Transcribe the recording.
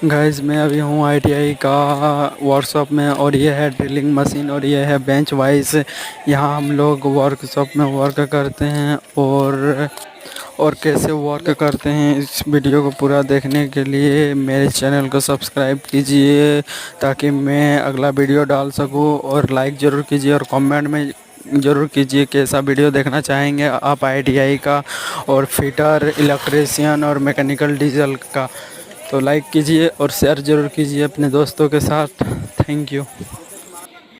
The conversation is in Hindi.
गाइस मैं अभी हूँ आईटीआई का वर्कशॉप में और ये है ड्रिलिंग मशीन और ये है बेंच वाइस। यहाँ हम लोग वर्कशॉप में वर्क करते हैं और कैसे वर्क करते हैं इस वीडियो को पूरा देखने के लिए मेरे चैनल को सब्सक्राइब कीजिए ताकि मैं अगला वीडियो डाल सकूँ। और लाइक ज़रूर कीजिए और कमेंट में ज़रूर कीजिए कैसा वीडियो देखना चाहेंगे आप आईटीआई का और फिटर इलेक्ट्रीशियन और मैकेनिकल डीजल का। तो लाइक कीजिए और शेयर ज़रूर कीजिए अपने दोस्तों के साथ। Thank you.